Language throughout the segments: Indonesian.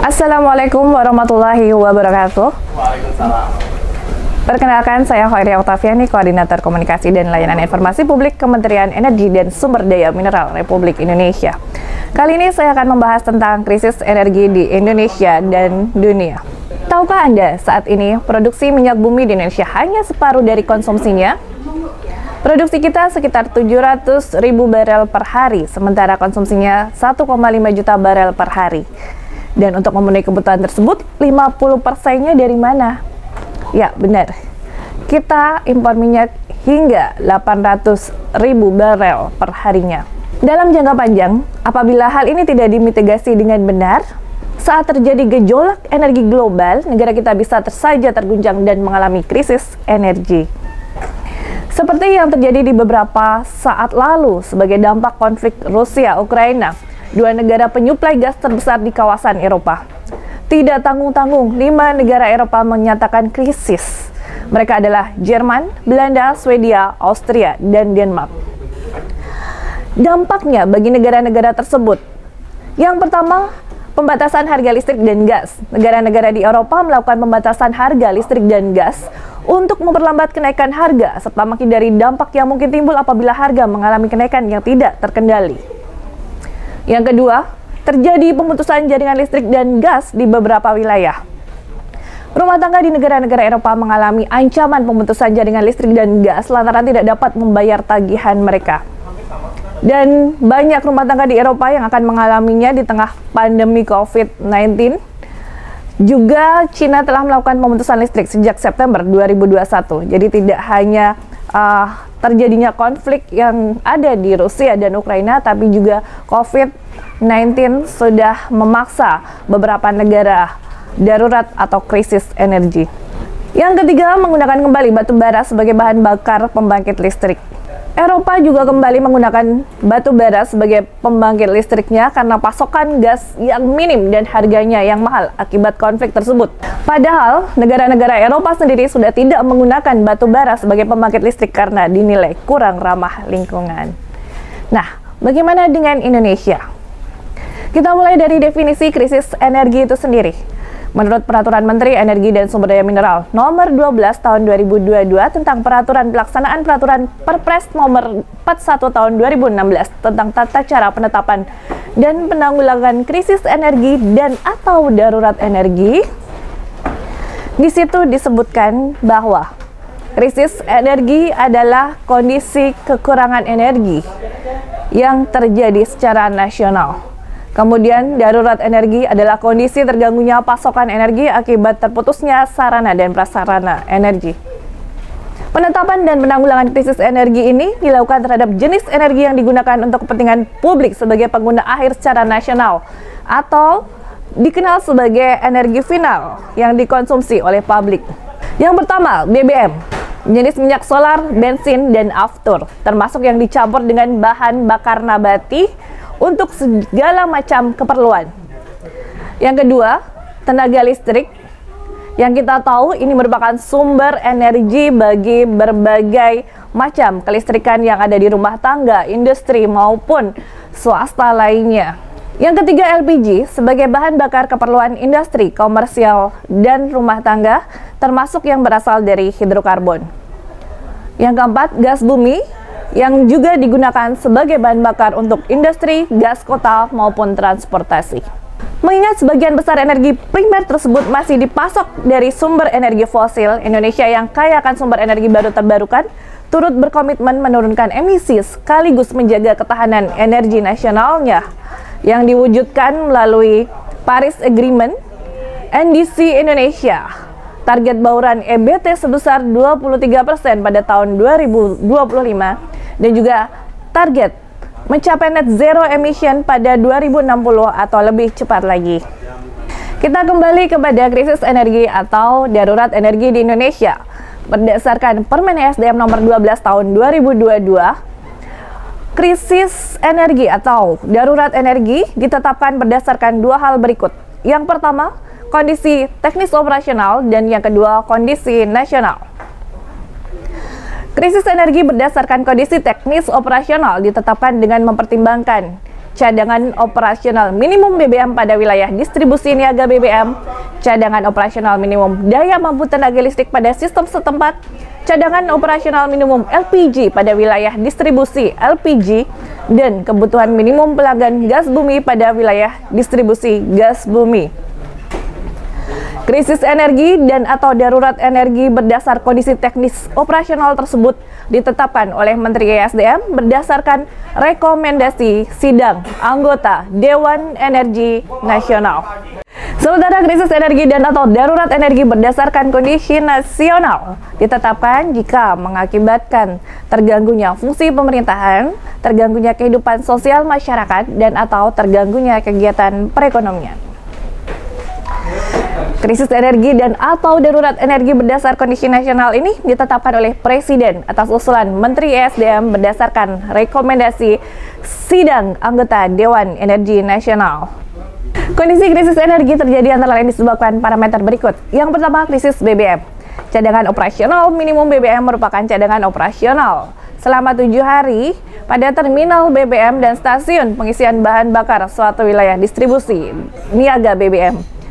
Assalamualaikum warahmatullahi wabarakatuh. Waalaikumsalam. Perkenalkan, saya Khairia Oktaviani, Koordinator Komunikasi dan Layanan Informasi Publik Kementerian Energi dan Sumber Daya Mineral Republik Indonesia. Kali ini saya akan membahas tentang krisis energi di Indonesia dan dunia. Tahukah Anda saat ini produksi minyak bumi di Indonesia hanya separuh dari konsumsinya? Produksi kita sekitar 700.000 barel per hari, sementara konsumsinya 1,5 juta barel per hari. Dan untuk memenuhi kebutuhan tersebut, 50%-nya dari mana? Ya, benar. Kita impor minyak hingga 800.000 barel per harinya. Dalam jangka panjang, apabila hal ini tidak dimitigasi dengan benar, saat terjadi gejolak energi global, negara kita bisa saja terguncang dan mengalami krisis energi. Seperti yang terjadi di beberapa saat lalu sebagai dampak konflik Rusia-Ukraina, dua negara penyuplai gas terbesar di kawasan Eropa. Tidak tanggung-tanggung, 5 negara Eropa menyatakan krisis. Mereka adalah Jerman, Belanda, Swedia, Austria, dan Denmark. Dampaknya bagi negara-negara tersebut. Yang pertama, pembatasan harga listrik dan gas. Negara-negara di Eropa melakukan pembatasan harga listrik dan gas untuk memperlambat kenaikan harga serta menghindari dampak yang mungkin timbul apabila harga mengalami kenaikan yang tidak terkendali. Yang kedua, terjadi pemutusan jaringan listrik dan gas di beberapa wilayah. Rumah tangga di negara-negara Eropa mengalami ancaman pemutusan jaringan listrik dan gas lantaran tidak dapat membayar tagihan mereka. Dan banyak rumah tangga di Eropa yang akan mengalaminya di tengah pandemi COVID-19. Juga Cina telah melakukan pemutusan listrik sejak September 2021. Jadi tidak hanya terjadinya konflik yang ada di Rusia dan Ukraina, tapi juga COVID-19 sudah memaksa beberapa negara darurat atau krisis energi. Yang ketiga, menggunakan kembali batu bara sebagai bahan bakar pembangkit listrik. Eropa juga kembali menggunakan batu bara sebagai pembangkit listriknya karena pasokan gas yang minim dan harganya yang mahal akibat konflik tersebut. Padahal, negara-negara Eropa sendiri sudah tidak menggunakan batu bara sebagai pembangkit listrik karena dinilai kurang ramah lingkungan. Nah, bagaimana dengan Indonesia? Kita mulai dari definisi krisis energi itu sendiri. Menurut Peraturan Menteri Energi dan Sumber Daya Mineral Nomor 12 Tahun 2022 tentang Peraturan Pelaksanaan Peraturan Perpres Nomor 41 Tahun 2016 tentang tata cara penetapan dan penanggulangan krisis energi dan atau darurat energi, di situ disebutkan bahwa krisis energi adalah kondisi kekurangan energi yang terjadi secara nasional. Kemudian, darurat energi adalah kondisi terganggunya pasokan energi akibat terputusnya sarana dan prasarana energi. Penetapan dan penanggulangan krisis energi ini dilakukan terhadap jenis energi yang digunakan untuk kepentingan publik sebagai pengguna akhir secara nasional atau dikenal sebagai energi final yang dikonsumsi oleh publik. Yang pertama, BBM. Jenis minyak solar, bensin, dan aftur, termasuk yang dicampur dengan bahan bakar nabati untuk segala macam keperluan. Yang kedua, tenaga listrik. Yang kita tahu ini merupakan sumber energi bagi berbagai macam kelistrikan yang ada di rumah tangga, industri, maupun swasta lainnya. Yang ketiga, LPG sebagai bahan bakar keperluan industri, komersial, dan rumah tangga, termasuk yang berasal dari hidrokarbon. Yang keempat, gas bumi, yang juga digunakan sebagai bahan bakar untuk industri, gas kota, maupun transportasi. Mengingat sebagian besar energi primer tersebut masih dipasok dari sumber energi fosil, Indonesia yang kaya akan sumber energi baru terbarukan, turut berkomitmen menurunkan emisi sekaligus menjaga ketahanan energi nasionalnya yang diwujudkan melalui Paris Agreement, NDC Indonesia. Target bauran EBT sebesar 23% pada tahun 2025 dan juga target mencapai net zero emission pada 2060 atau lebih cepat lagi. Kita kembali kepada krisis energi atau darurat energi di Indonesia. Berdasarkan Permen ESDM nomor 12 tahun 2022, krisis energi atau darurat energi ditetapkan berdasarkan dua hal berikut. Yang pertama, kondisi teknis operasional, dan yang kedua, kondisi nasional. Krisis energi berdasarkan kondisi teknis operasional ditetapkan dengan mempertimbangkan cadangan operasional minimum BBM pada wilayah distribusi niaga BBM, cadangan operasional minimum daya mampu tenaga listrik pada sistem setempat, cadangan operasional minimum LPG pada wilayah distribusi LPG, dan kebutuhan minimum pelanggan gas bumi pada wilayah distribusi gas bumi. Krisis energi dan atau darurat energi berdasar kondisi teknis operasional tersebut ditetapkan oleh Menteri ESDM berdasarkan rekomendasi sidang anggota Dewan Energi Nasional. Sementara krisis energi dan atau darurat energi berdasarkan kondisi nasional ditetapkan jika mengakibatkan terganggunya fungsi pemerintahan, terganggunya kehidupan sosial masyarakat, dan atau terganggunya kegiatan perekonomian. Krisis energi dan atau darurat energi berdasar kondisi nasional ini ditetapkan oleh Presiden atas usulan Menteri ESDM berdasarkan rekomendasi sidang anggota Dewan Energi Nasional. Kondisi krisis energi terjadi antara lain disebabkan parameter berikut. Yang pertama, krisis BBM. Cadangan operasional minimum BBM merupakan cadangan operasional selama 7 hari pada terminal BBM dan stasiun pengisian bahan bakar suatu wilayah distribusi niaga BBM.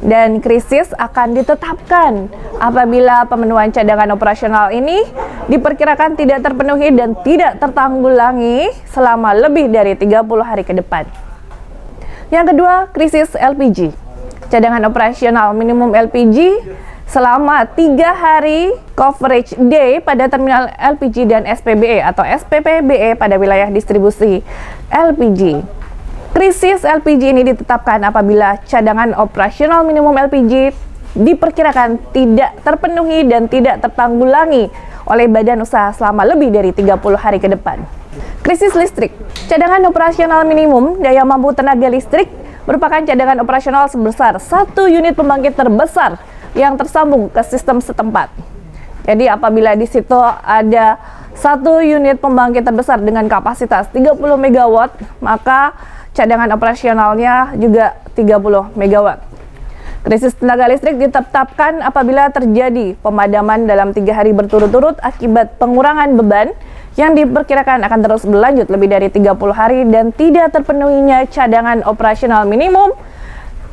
Dan krisis akan ditetapkan apabila pemenuhan cadangan operasional ini diperkirakan tidak terpenuhi dan tidak tertanggulangi selama lebih dari 30 hari ke depan. Yang kedua, krisis LPG. Cadangan operasional minimum LPG selama 3 hari coverage day pada terminal LPG dan SPBE atau SPPBE pada wilayah distribusi LPG. Krisis LPG ini ditetapkan apabila cadangan operasional minimum LPG diperkirakan tidak terpenuhi dan tidak tertanggulangi oleh badan usaha selama lebih dari 30 hari ke depan. Krisis listrik. Cadangan operasional minimum daya mampu tenaga listrik merupakan cadangan operasional sebesar 1 unit pembangkit terbesar yang tersambung ke sistem setempat. Jadi apabila di situ ada 1 unit pembangkit terbesar dengan kapasitas 30 MW, maka cadangan operasionalnya juga 30 MW. Krisis tenaga listrik ditetapkan apabila terjadi pemadaman dalam 3 hari berturut-turut akibat pengurangan beban yang diperkirakan akan terus berlanjut lebih dari 30 hari dan tidak terpenuhinya cadangan operasional minimum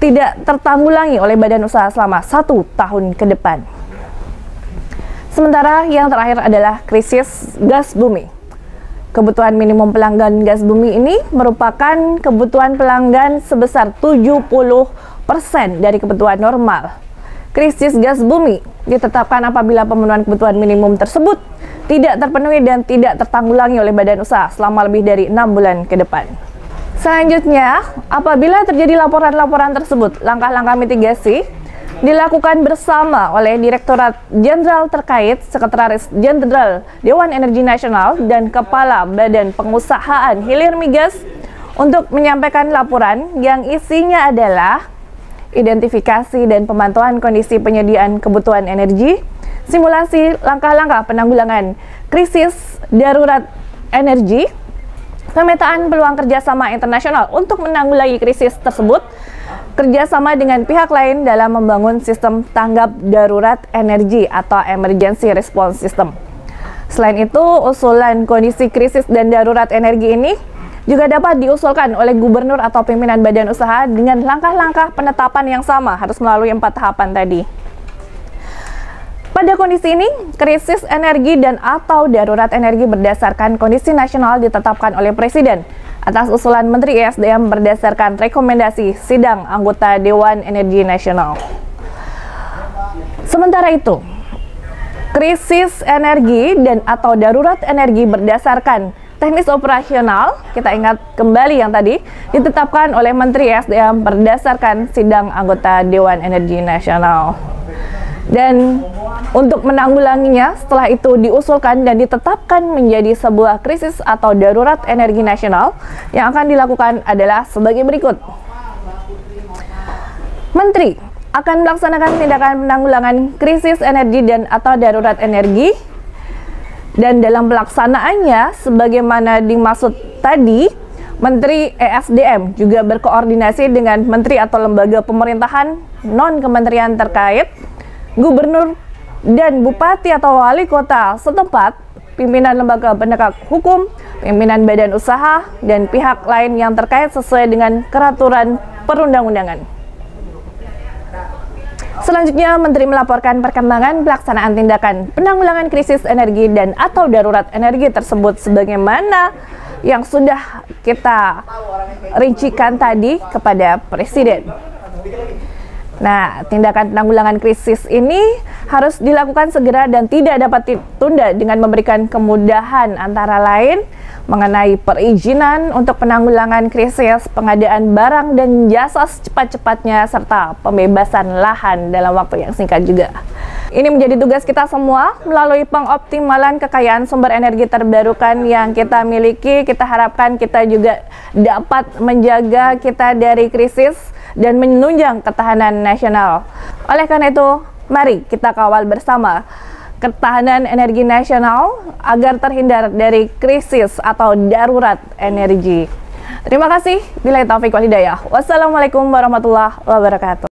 tidak tertanggulangi oleh badan usaha selama 1 tahun ke depan. Sementara yang terakhir adalah krisis gas bumi. Kebutuhan minimum pelanggan gas bumi ini merupakan kebutuhan pelanggan sebesar 70% dari kebutuhan normal. Krisis gas bumi ditetapkan apabila pemenuhan kebutuhan minimum tersebut tidak terpenuhi dan tidak tertanggulangi oleh badan usaha selama lebih dari 6 bulan ke depan. Selanjutnya, apabila terjadi laporan-laporan tersebut, langkah-langkah mitigasi dilakukan bersama oleh Direktorat Jenderal terkait, Sekretaris Jenderal Dewan Energi Nasional, dan Kepala Badan Pengusahaan Hilir Migas untuk menyampaikan laporan yang isinya adalah identifikasi dan pemantauan kondisi penyediaan kebutuhan energi, simulasi langkah-langkah penanggulangan krisis darurat energi, pemetaan peluang kerjasama internasional untuk menanggulangi krisis tersebut, kerjasama dengan pihak lain dalam membangun sistem tanggap darurat energi atau emergency response system. Selain itu, usulan kondisi krisis dan darurat energi ini juga dapat diusulkan oleh gubernur atau pimpinan badan usaha dengan langkah-langkah penetapan yang sama, harus melalui 4 tahapan tadi. Pada kondisi ini, krisis energi dan atau darurat energi berdasarkan kondisi nasional ditetapkan oleh Presiden atas usulan Menteri ESDM berdasarkan rekomendasi sidang anggota Dewan Energi Nasional. Sementara itu, krisis energi dan atau darurat energi berdasarkan teknis operasional, kita ingat kembali yang tadi, ditetapkan oleh Menteri ESDM berdasarkan sidang anggota Dewan Energi Nasional. Dan untuk menanggulanginya, setelah itu diusulkan dan ditetapkan menjadi sebuah krisis atau darurat energi nasional, yang akan dilakukan adalah sebagai berikut. Menteri akan melaksanakan tindakan penanggulangan krisis energi dan atau darurat energi, dan dalam pelaksanaannya sebagaimana dimaksud tadi, Menteri ESDM juga berkoordinasi dengan menteri atau lembaga pemerintahan non-kementerian terkait, gubernur dan bupati atau wali kota setempat, pimpinan lembaga penegak hukum, pimpinan badan usaha, dan pihak lain yang terkait sesuai dengan peraturan perundang-undangan. Selanjutnya, Menteri melaporkan perkembangan pelaksanaan tindakan penanggulangan krisis energi dan atau darurat energi tersebut sebagaimana yang sudah kita rincikan tadi kepada Presiden. Nah, tindakan penanggulangan krisis ini harus dilakukan segera dan tidak dapat ditunda dengan memberikan kemudahan antara lain mengenai perizinan untuk penanggulangan krisis, pengadaan barang dan jasa secepat-cepatnya, serta pembebasan lahan dalam waktu yang singkat juga. Ini menjadi tugas kita semua melalui pengoptimalan kekayaan sumber energi terbarukan yang kita miliki. Kita harapkan kita juga dapat menjaga kita dari krisis dan menunjang ketahanan nasional. Oleh karena itu, mari kita kawal bersama ketahanan energi nasional agar terhindar dari krisis atau darurat energi. Terima kasih. Billahi taufiq wal hidayah. Wassalamualaikum warahmatullahi wabarakatuh.